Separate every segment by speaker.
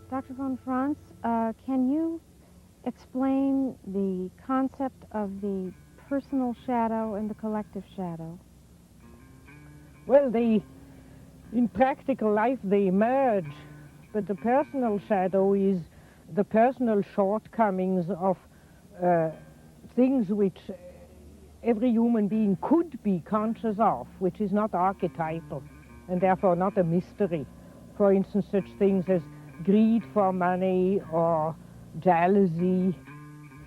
Speaker 1: Dr. von Franz, can you explain the concept of the personal shadow and the collective shadow?
Speaker 2: Well, in practical life they merge, but the personal shadow is the personal shortcomings of things which every human being could be conscious of, which is not archetypal and therefore not a mystery. For instance, such things as greed for money or jealousy.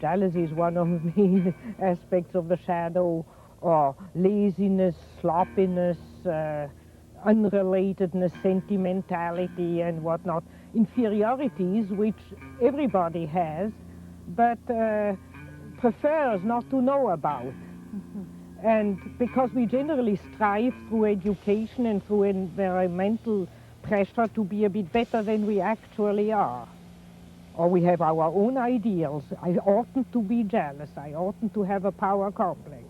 Speaker 2: Jealousy is one of the main aspects of the shadow, or laziness, sloppiness, unrelatedness, sentimentality and whatnot. Inferiorities which everybody has, but prefers not to know about. And because we generally strive through education and through environmental pressure to be a bit better than we actually are. Or we have our own ideals. I oughtn't to be jealous. I oughtn't to have a power complex.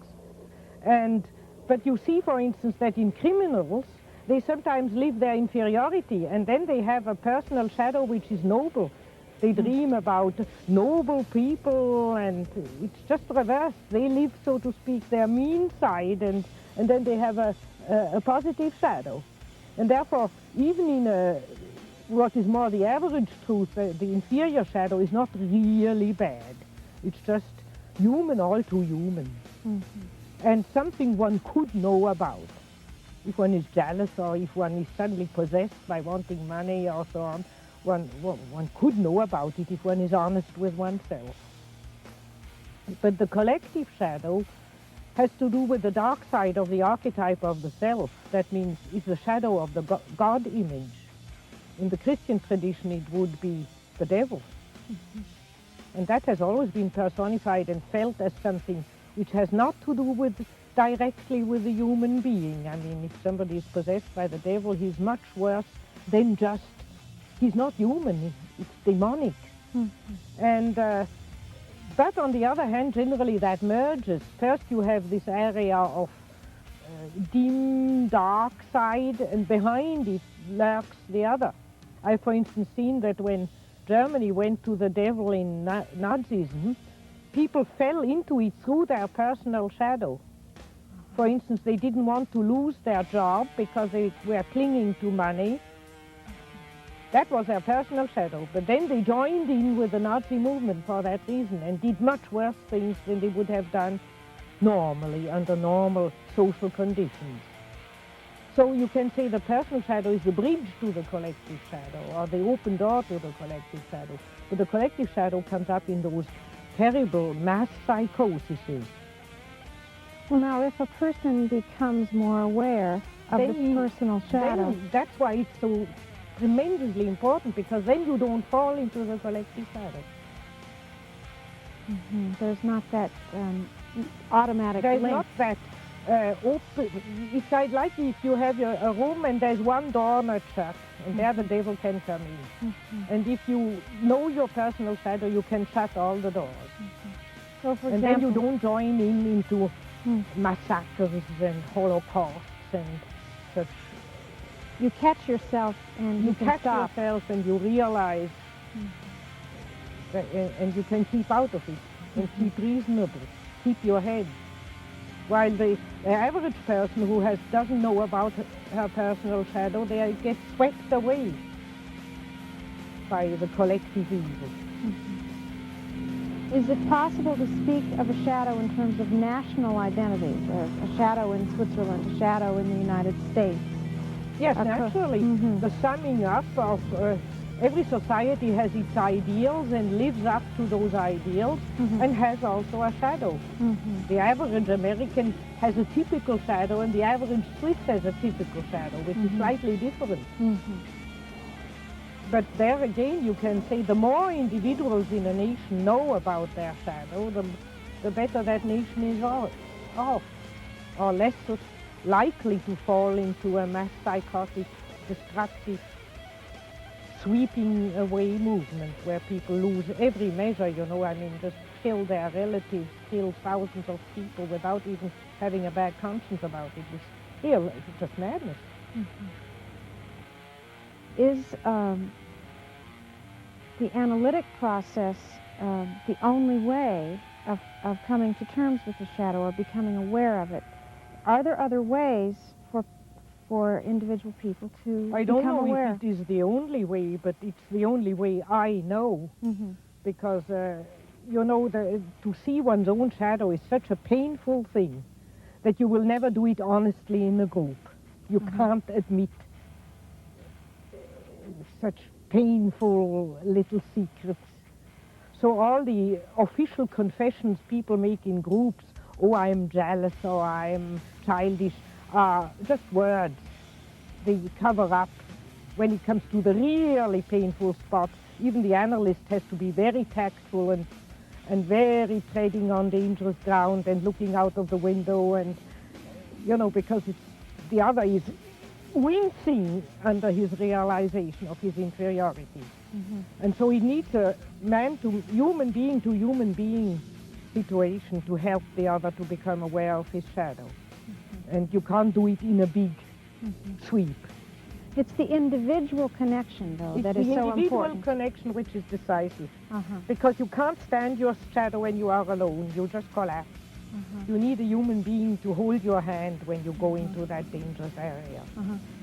Speaker 2: But you see, for instance, that in criminals, they sometimes live their inferiority, and then they have a personal shadow which is noble. They dream about noble people, and it's just reversed. They live, so to speak, their mean side, and then they have a positive shadow. And therefore, even in what is more the average truth, the inferior shadow is not really bad. It's just human, all too human. And something one could know about. If one is jealous or if one is suddenly possessed by wanting money or so on, one could know about it if one is honest with oneself. But the collective shadow has to do with the dark side of the archetype of the self. That means it's the shadow of the God image. In the Christian tradition, it would be the devil. And that has always been personified and felt as something which has not to do directly with the human being. I mean, if somebody is possessed by the devil, he's much worse than just, he's not human, it's demonic. But on the other hand, generally that merges. First you have this area of dim, dark side, and behind it lurks the other. I've, for instance, seen that when Germany went to the devil in Nazism, people fell into it through their personal shadow. For instance, they didn't want to lose their job because they were clinging to money. That was their personal shadow. But then they joined in with the Nazi movement for that reason and did much worse things than they would have done normally, under normal social conditions. So you can say the personal shadow is the bridge to the collective shadow, or the open door to the collective shadow. But the collective shadow comes up in those terrible mass psychoses.
Speaker 1: Well, now, if a person becomes more aware of the personal shadow...
Speaker 2: That's why it's so tremendously important, because then you don't fall into the collective shadow.
Speaker 1: There's not that automatic link.
Speaker 2: There's not that open. It's like if you have a room and there's one door not shut, and there the devil can come in. And if you know your personal shadow, you can shut all the doors.
Speaker 1: So, for
Speaker 2: and
Speaker 1: example,
Speaker 2: then you don't join into massacres and holocausts and such.
Speaker 1: You catch yourself and you can
Speaker 2: catch
Speaker 1: stop.
Speaker 2: yourself and you realize, and you can keep out of it and keep reasonable, keep your head. While the average person who doesn't know about her personal shadow, they get swept away by the collective evil.
Speaker 1: Is it possible to speak of a shadow in terms of national identity? A shadow in Switzerland, a shadow in the United States?
Speaker 2: Yes, naturally. The summing up of every society has its ideals and lives up to those ideals and has also a shadow. The average American has a typical shadow and the average Swiss has a typical shadow, which is slightly different. But there again, you can say the more individuals in a nation know about their shadow, the better that nation is off, or less likely to fall into a mass psychotic, destructive, sweeping away movement where people lose every measure, you know, I mean, just kill their relatives, kill thousands of people without even having a bad conscience about it. It's just madness.
Speaker 1: Is the analytic process the only way of coming to terms with the shadow or becoming aware of it? Are there other ways for individual people to
Speaker 2: I don't
Speaker 1: become
Speaker 2: know
Speaker 1: aware?
Speaker 2: if it is the only way, but it's the only way I know.
Speaker 1: Mm-hmm.
Speaker 2: Because, you know, to see one's own shadow is such a painful thing that you will never do it honestly in a group. You can't admit such painful little secrets. So all the official confessions people make in groups, oh, I'm jealous or I'm childish, are just words. They cover up. When it comes to the really painful spots, even the analyst has to be very tactful and very treading on dangerous ground and looking out of the window, and, you know, because the other is wincing under his realization of his inferiority.
Speaker 1: Mm-hmm.
Speaker 2: And so he needs a human being situation to help the other to become aware of his shadow. Mm-hmm. And you can't do it in a big sweep.
Speaker 1: It's the individual connection, though, that is so
Speaker 2: It's the individual
Speaker 1: important.
Speaker 2: connection which is decisive.
Speaker 1: Uh-huh.
Speaker 2: Because you can't stand your shadow when you are alone. You just collapse. You need a human being to hold your hand when you go into that dangerous area.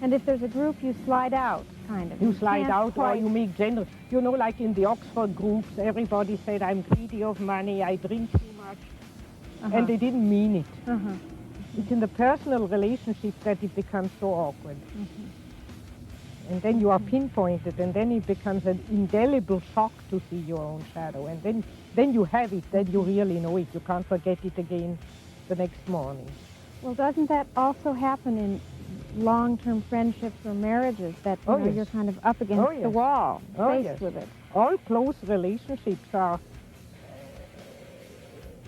Speaker 1: And if there's a group, you slide out, kind of.
Speaker 2: You slide
Speaker 1: can't
Speaker 2: out or
Speaker 1: quite-
Speaker 2: you make general. You know, like in the Oxford groups, everybody said, I'm greedy of money, I drink too much. And they didn't mean it. It's in the personal relationship that it becomes so awkward. And then you are pinpointed, and then it becomes an indelible shock to see your own shadow. And then you have it, then you really know it. You can't forget it again the next morning.
Speaker 1: Well, doesn't that also happen in long-term friendships or marriages, that you know,
Speaker 2: yes.
Speaker 1: you're kind of up against
Speaker 2: Oh, yes.
Speaker 1: the wall,
Speaker 2: Oh,
Speaker 1: faced
Speaker 2: yes.
Speaker 1: with it?
Speaker 2: All close relationships are,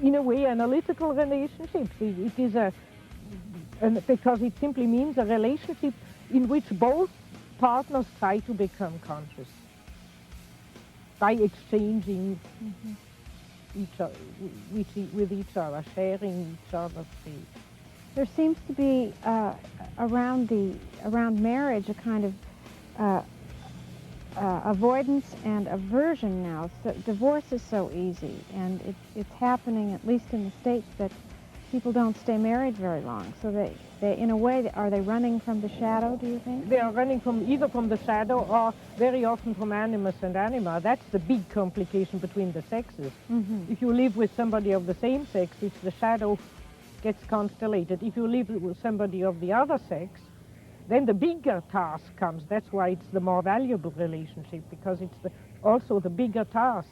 Speaker 2: in a way, analytical relationships. It is because it simply means a relationship in which both partners try to become conscious by exchanging with each other, sharing each other's faith.
Speaker 1: There seems to be around marriage a kind of avoidance and aversion now. So divorce is so easy, and it's happening, at least in the States, that people don't stay married very long. So they in a way, are they running from the shadow, do you think?
Speaker 2: They are running either from the shadow or very often from animus and anima. That's the big complication between the sexes. If you live with somebody of the same sex, it's the shadow gets constellated. If you live with somebody of the other sex, then the bigger task comes. That's why it's the more valuable relationship, because it's also the bigger task,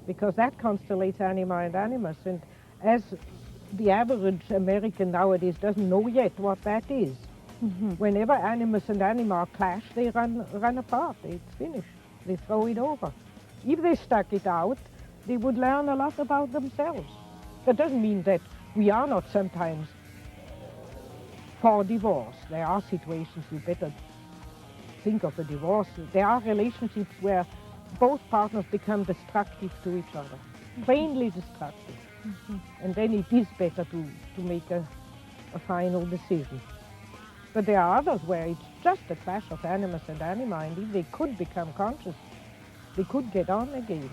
Speaker 2: because that constellates anima and animus. And as the average American nowadays doesn't know yet what that is, whenever animus and anima clash, they run apart. It's finished. They throw it over. If they stuck it out, they would learn a lot about themselves. That doesn't mean that we are not sometimes for divorce. There are situations you better think of a divorce. There are relationships where both partners become destructive to each other, plainly destructive. And then it is better to make a final decision. But there are others where it's just a clash of animus and anima, and if they could become conscious, they could get on again.